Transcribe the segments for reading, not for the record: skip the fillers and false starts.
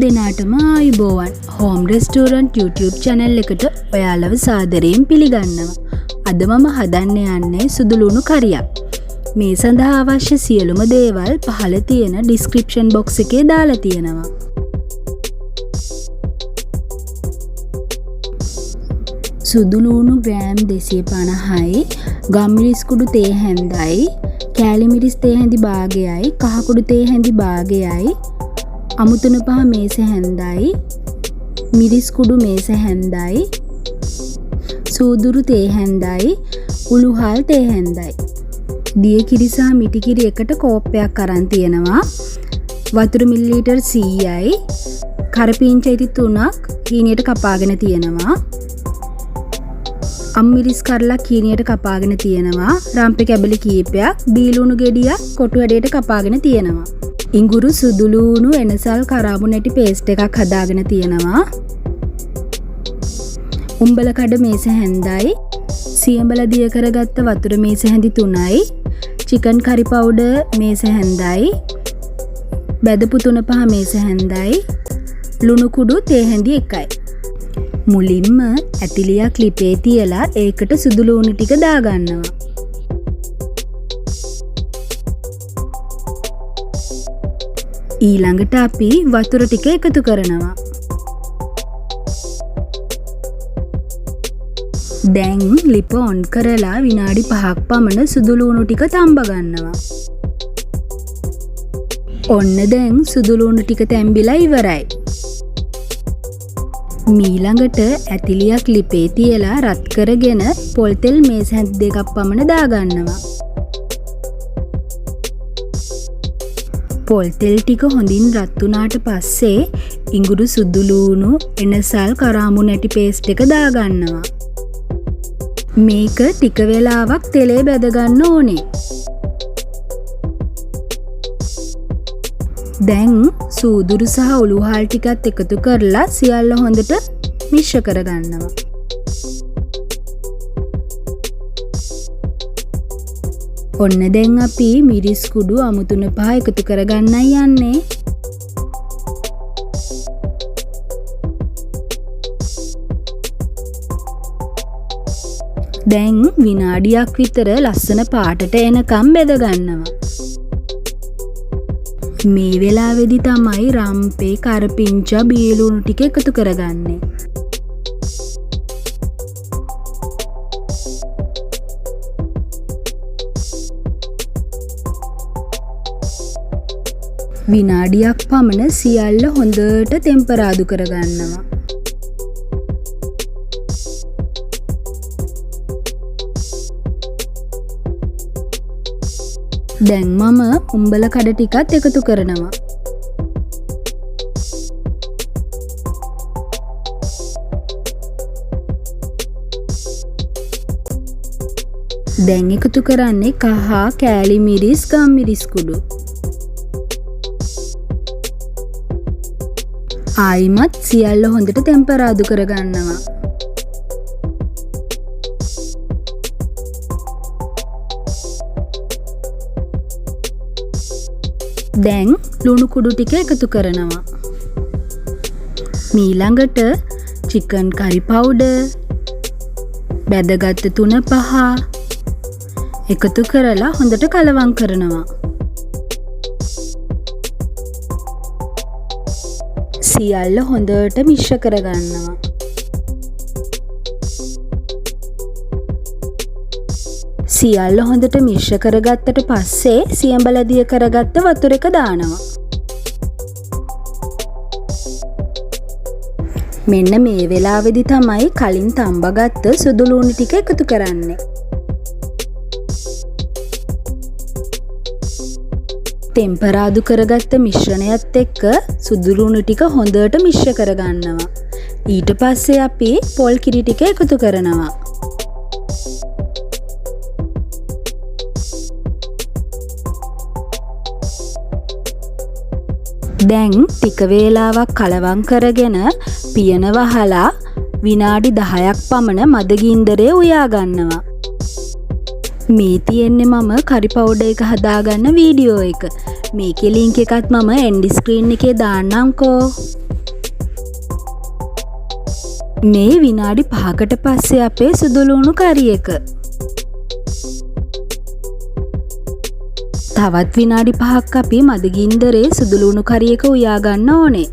දෙනාටම ආයුබෝවන්. Home restaurant YouTube channel එකට ඔයාලව සාදරයෙන් පිළිගන්නවා. අද මම හදන්න යන්නේ සුදුලුණු කරියක්. මේ සඳහා අවශ්‍ය සියලුම දේවල් පහළ තියෙන description box එකේ දාලා තියෙනවා. සුදුලුණු ග්‍රෑම් 250යි, ගම්මිරිස් කුඩු තේ හැන්දයි, කෑලි මිරිස් තේ හැඳි භාගයයි, කහ කුඩු තේ හැඳි භාගයයි, අමුතුන පහ මේස හැන්දයි, මිරිස් කුඩු මේස හැන්දයි, සූදුරු තේ හැන්දයි, උළුහල් තේ හැන්දයි. දිය කිරි සහ මිටි කිරි එකට කෝප්පයක් අරන් තියෙනවා. වතුර මිලිලීටර් 100යි. කරපිංචා 3ක් හීනියට කපාගෙන තියෙනවා. අම්මිරිස් කරලා හීනියට කපාගෙන තියෙනවා. රම්පේ කැබලි කීපයක්, දීලුණු ගෙඩියක් කොටු හැඩයට කපාගෙන තියෙනවා. ඉඟුරු සුදුලුණු එනසල් කරාබු නැටි පේස්ට් එකක් හදාගෙන තියෙනවා. උම්බල කඩ මේස හැන්දයි, සියඹල දිය කරගත්ත වතුර මේස හැඳි 3යි, චිකන් කරි පවුඩර් මේස හැන්දයි, බැදපු 3-5 මේස හැන්දයි, ලුණු කුඩු තේ හැඳි 1යි. මුලින්ම ඇතිලියක් ලිපේ තියලා ඒකට සුදුලුණු ටික දාගන්නවා. ඊළඟට අපි වතුර ටික එකතු කරනවා. දැන් ලිප ඔන් කරලා විනාඩි 5ක් පමණ සුදුලුණු ටික තඹ ගන්නවා. ඔන්න දැන් සුදුලුණු ටික තැම්බිලා ඉවරයි. මීළඟට ඇතිලියක් ලිපේ තියලා රත් කරගෙන පොල් තෙල් මේස හැඳි 2ක් පමණ දාගන්නවා. පොල් තෙල් ටික හොඳින් රත් වුණාට පස්සේ ඉඟුරු සුදුලුණු එනසල් කරාමු නැටි පේස්ට් එක දාගන්නවා. මේක ටික වෙලාවක් තෙලේ බැද ගන්න ඕනේ. දැන් සූදුරු සහ උළුහල් ටිකත් එකතු කරලා සියල්ල හොඳට මිශ්‍ර කරගන්නවා. ඔන්න දැන් අපි මිරිස් කුඩු අමුතුන පහ එකතු කරගන්නයි යන්නේ. දැන් විනාඩියක් විතර ලස්සන පාටට එනකම් බෙද ගන්නවා. මේ වෙලාවේදී තමයි රම්පේ කරපිංචා බීලුණු ටික එකතු කරගන්නේ. විනාඩියක් පමණ සියල්ල හොඳට ටෙම්පරාදු කරගන්නවා. දැන් මම උම්බල කඩ ටිකත් එකතු කරනවා. දැන් එකතු කරන්නේ කහ කෑලි මිරිස් ගම්මිරිස් කුඩු. ආයිමත් සියල්ල හොඳට ටෙම්පරාදු කරගන්නවා. දැන් ලුණු කුඩු ටික එකතු කරනවා. මීළඟට චිකන් කරි පවුඩර්, බැදගත්ත 3-5 එකතු කරලා හොඳට කලවම් කරනවා. සියල්ල හොඳට මිශ්‍ර කරගන්නවා. සියල්ල හොඳට මිශ්‍ර කරගත්තට පස්සේ සියඹල දිය කරගත්ත වතුර එක දානවා. මෙන්න මේ වෙලාවේදී තමයි කලින් තඹගත්ත සුදුලුණු ටික එකතු කරන්නේ. ටෙම්පරාදු කරගත්ත මිශ්‍රණයත් එක්ක සුදුලුණු ටික හොඳට මිශ්‍ර කරගන්නවා. ඊට පස්සේ අපි පොල් කිරි ටික එකතු කරනවා. දැන් ටික වේලාවක් කලවම් කරගෙන පියන වහලා විනාඩි 10ක් පමණ මද ගින්දරේ උයා ගන්නවා. මේ තියෙන්නේ මම කරි පවුඩර් එක හදාගන්න වීඩියෝ එක. මේකේ ලින්ක් එකත් මම එන්ඩ් ස්ක්‍රීන් එකේ දාන්නම්කෝ. මේ විනාඩි 5කට පස්සේ අපේ සුදුලුණු කරි එක. තවත් විනාඩි 5ක් අපි මදගින්දරේ සුදුලුණු කරි එක උයා ගන්න ඕනේ.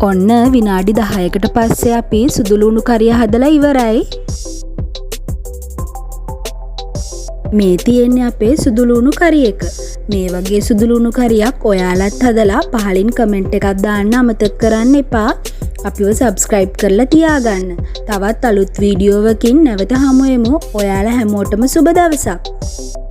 ඔන්න විනාඩි 10කට පස්සේ අපි සුදුලුණු කරිය හදලා ඉවරයි. මේ තියෙන්නේ අපේ සුදුලුණු කරි එක. මේ වගේ සුදුලුණු කරියක් ඔයාලත් හදලා පහලින් කමෙන්ට් එකක් දාන්න අමතක කරන්න එපා. අපිව සබ්ස්ක්‍රයිබ් කරලා තියාගන්න. තවත් අලුත් වීඩියෝවකින් නැවත හමු වෙමු. ඔයාලා හැමෝටම සුබ දවසක්.